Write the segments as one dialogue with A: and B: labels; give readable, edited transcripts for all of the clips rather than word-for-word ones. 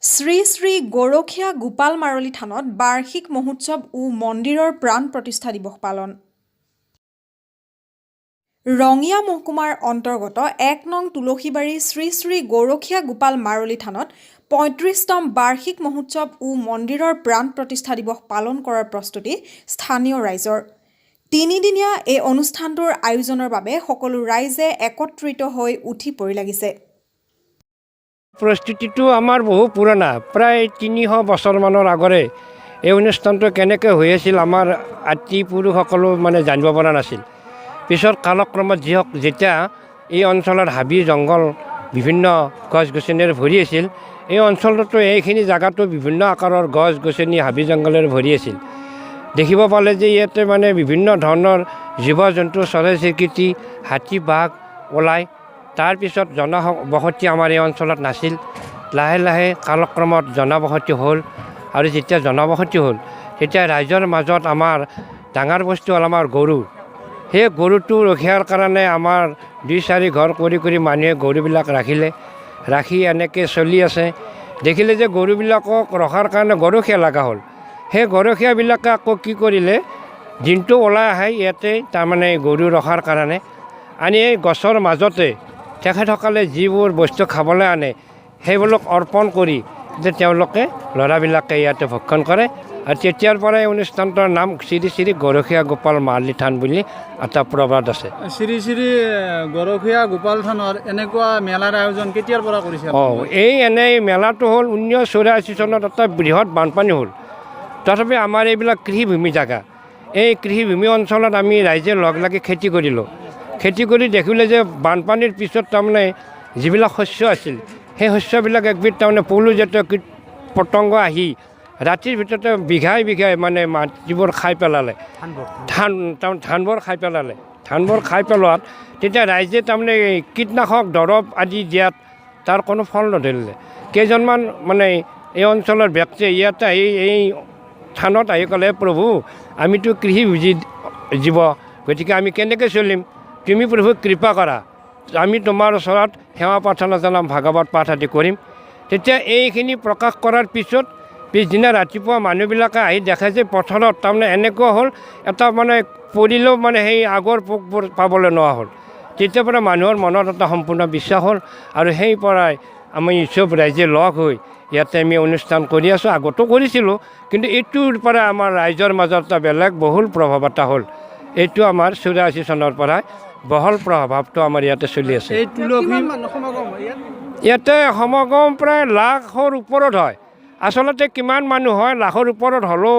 A: শ্ৰী শ্ৰী গৰখীয়া গোপাল মাৰলী থানত বাৰ্ষিক মহোৎসৱ ও মন্দিৰৰ প্ৰাণ প্ৰতিষ্ঠা দিৱস পালন। ৰঙিয়া মহকুমাৰ অন্তৰ্গত ১ নং তুলসীবাৰী শ্ৰী শ্ৰী গৰখীয়া গোপাল মাৰলী থানত ৩৫তম বাৰ্ষিক মহোৎসৱ ও মন্দিৰৰ প্ৰাণ প্ৰতিষ্ঠা দিৱস পালন কৰাৰ প্ৰস্তুতি স্থানীয় ৰাইজৰ। ৩ দিনীয়া এই অনুষ্ঠানটোৰ আয়োজনৰ বাবে সকলো ৰাইজে একত্ৰিত হৈ উঠি পৰি লাগিছে।
B: প্ৰস্তুতিটো আমাৰ বহু পুৰণা, প্ৰায় ৩০০ বছৰমানৰ আগৰে এই অনুষ্ঠানটো কেনেকৈ হৈ আছিল আমাৰ আতি পুৰুষসকলো জানিব পৰা নাছিল। পিছত কালক্ৰমত যেতিয়া এই অঞ্চলৰ হাবি জংঘল বিভিন্ন গছ গছনিৰে ভৰি আছিল, এই অঞ্চলটো এইখিনি জেগাতো বিভিন্ন আকাৰৰ গছ গছনি হাবি জংঘলেৰে ভৰি আছিল। দেখিব পালে যে ইয়াতে বিভিন্ন ধৰণৰ জীৱ জন্তু চৰাই চিৰিকটি হাতী বাঘ ওলায়। তাৰপিছত জনবসতি আমাৰ এই অঞ্চলত নাছিল। লাহে লাহে কালক্ৰমত জনবসতি হ'ল আৰু যেতিয়া জনবসতি হ'ল তেতিয়া ৰাইজৰ মাজত আমাৰ ডাঙৰ বস্তু হ'ল আমাৰ গৰু। সেই গৰুটো ৰখাৰ কাৰণে আমাৰ ২-৪ ঘৰ কৰি মানুহে গৰুবিলাক ৰাখি এনেকৈ চলি আছে। দেখিলে যে গৰুবিলাকক ৰখাৰ কাৰণে গৰখীয়া লগা হ'ল। সেই গৰখীয়াবিলাকে আকৌ কি কৰিলে, দিনটো ওলাই আহে ইয়াতে গৰু ৰখাৰ কাৰণে আনি এই গছৰ মাজতে তেখেতসকলে যিবোৰ বস্তু খাবলৈ আনে সেইবিলাক অৰ্পণ কৰি যে তেওঁলোকে ল'ৰাবিলাকে ইয়াতে ভক্ষণ কৰে। আৰু তেতিয়াৰ পৰাই অনুষ্ঠানটোৰ নাম শ্ৰী শ্ৰী গৰখীয়া গোপাল মাৰলী থান বুলি এটা প্ৰবাদ আছে।
C: শ্ৰী শ্ৰী গৰখীয়া গোপাল থানৰ এনেকুৱা মেলাৰ আয়োজন কেতিয়াৰ পৰা কৰিছে?
B: এনেই মেলাটো হ'ল 1984 চনত এটা বৃহৎ বানপানী হ'ল। তথাপি আমাৰ এইবিলাক কৃষিভূমি জেগা, এই কৃষিভূমি অঞ্চলত আমি ৰাইজে লগ লাগি খেতি কৰিলোঁ। খেতি কৰি দেখিলে যে বানপানীৰ পিছত যিবিলাক শস্য আছিল সেই শস্যবিলাক একবিধ পলুজাতীয় কীট পতংগ আহি ৰাতিৰ ভিতৰতে বিঘাই মাটিবোৰ খাই পেলালে, ধানবোৰ খাই পেলালে। ধানবোৰ খাই পেলোৱাত তেতিয়া ৰাইজে কীটনাশক দৰৱ আদি দিয়াত তাৰ কোনো ফল নধৰিলে। কেইজনমান এই অঞ্চলৰ ব্যক্তিয়ে ইয়াতে আহি এই থানত আহি ক'লে, প্ৰভু আমিতো কৃষিভোজী জীৱ, গতিকে আমি কেনেকৈ চলিম? তুমি প্ৰভু কৃপা কৰা, আমি তোমাৰ ওচৰত সেৱা প্ৰাৰ্থনা জনাম, ভাগৱত পাঠ আদি কৰিম। তেতিয়া এইখিনি প্ৰকাশ কৰাৰ পিছদিনা ৰাতিপুৱা মানুহবিলাকে আহি দেখে যে পথাৰত এনেকুৱা হ'ল, এটা পৰিলেও সেই আগৰ পোকবোৰ পাবলৈ নোহোৱা হ'ল। তেতিয়াৰ পৰা মানুহৰ মনত এটা সম্পূৰ্ণ বিশ্বাস হ'ল আৰু সেই পৰাই আমি চব ৰাইজে লগ হৈ ইয়াতে আমি অনুষ্ঠান কৰি আছোঁ। আগতো কৰিছিলোঁ, কিন্তু এইটোৰ পৰা আমাৰ ৰাইজৰ মাজত এটা বেলেগ বহুল প্ৰভাৱ এটা হ'ল। এইটো আমাৰ 84 চনৰ পৰাই বহল প্ৰভাৱটো আমাৰ ইয়াতে চলি আছে। ইয়াতে সমাগম প্ৰায় লাখৰ ওপৰত হয়। আচলতে কিমান মানুহ হয়, লাখৰ ওপৰত হ'লেও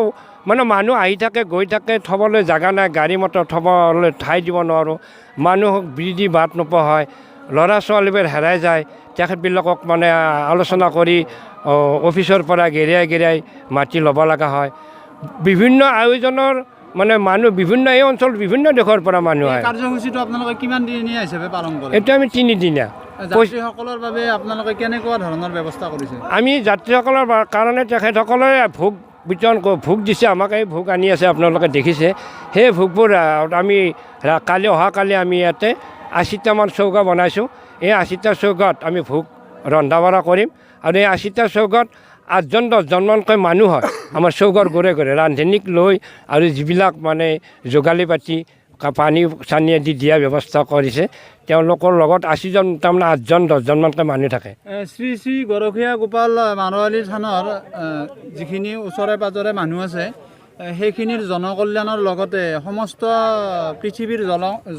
B: মানুহ আহি থাকে গৈ থাকে, থ'বলৈ জেগা নাই, গাড়ী মটৰ থ'বলৈ ঠাই দিব নোৱাৰোঁ। মানুহক বিধি বাট নোপোৱা হয়, ল'ৰা ছোৱালীবোৰ হেৰাই যায়। তেখেতবিলাকক আলোচনা কৰি অফিচৰ পৰা গেৰিয়াই মাটি ল'ব লগা হয়। বিভিন্ন আয়োজনৰ মানুহ বিভিন্ন এই অঞ্চলত বিভিন্ন দেশৰ পৰা মানুহ আহে।
C: কাৰ্যসূচীটো আপোনালোকে কিমান দিনীয়া হিচাপে পালন কৰে?
B: এইটো আমি 3 দিনীয়া।
C: যাত্ৰীসকলৰ বাবে আপোনালোকে কেনেকুৱা ধৰণৰ ব্যৱস্থা কৰিছে? আমি
B: যাত্ৰীসকলৰ কাৰণে তেখেতসকলে ভোগ বিতৰণ ভোগ দিছে আমাক। এই ভোগ আনি আছে, আপোনালোকে দেখিছে। সেই ভোগবোৰ আমি অহাকালি আমি ইয়াতে 80টামান চৌকা বনাইছোঁ। এই 80টা চৌকাত আমি ভোগ ৰন্ধা বঢ়া কৰিম আৰু এই 80টা চৌকাত 8-10জনমানকৈ মানুহ হয় আমাৰ চৌকাৰ ঘৰে ৰান্ধনীক লৈ, আৰু যিবিলাক যোগালী পাতি পানী চানী আদি দিয়া ব্যৱস্থা কৰিছে তেওঁলোকৰ লগত 80জন 8-10জনমানকৈ মানুহ থাকে।
C: শ্ৰী শ্ৰী গৰখীয়া গোপাল মাৰলী থানৰ যিখিনি ওচৰে পাঁজৰে মানুহ আছে সেইখিনিৰ জনকল্যাণৰ লগতে সমস্ত পৃথিৱীৰ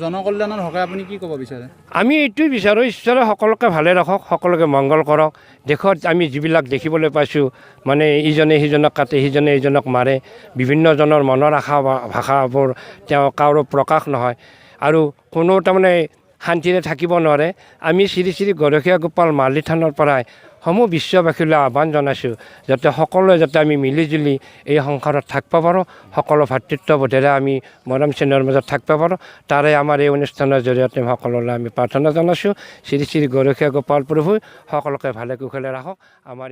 C: জনকল্যাণৰ হকে আপুনি কি ক'ব বিচাৰে?
B: আমি এইটোৱে বিচাৰোঁ, ঈশ্বৰে সকলোকে ভালে ৰাখক, সকলোকে মংগল কৰক। দেশত আমি যিবিলাক দেখিবলৈ পাইছোঁ ইজনে সিজনক কাটে, সিজনে ইজনক মাৰে, বিভিন্নজনৰ মনৰ আশা ভাষাবোৰ কাৰো প্ৰকাশ নহয় আৰু কোনো শান্তিৰে থাকিব নোৱাৰে। আমি শ্ৰী শ্ৰী গৰখীয়া গোপাল মাৰলী থানৰ পৰাই সমূহ বিশ্ববাসীলৈ আহ্বান জনাইছোঁ যাতে সকলোৱে আমি মিলিজুলি এই সংসাৰত থাকিব পাৰোঁ, সকলো ভাতৃত্ববোধেৰে আমি মৰম চেনেহৰ মাজত থাকিব পাৰোঁ। তাৰে আমাৰ এই অনুষ্ঠানৰ জৰিয়তে সকলোলৈ আমি প্ৰাৰ্থনা জনাইছোঁ। শ্ৰী শ্ৰী গৰখীয়া গোপাল প্ৰভু সকলোকে ভালে কুশলে ৰাখক। আমাৰ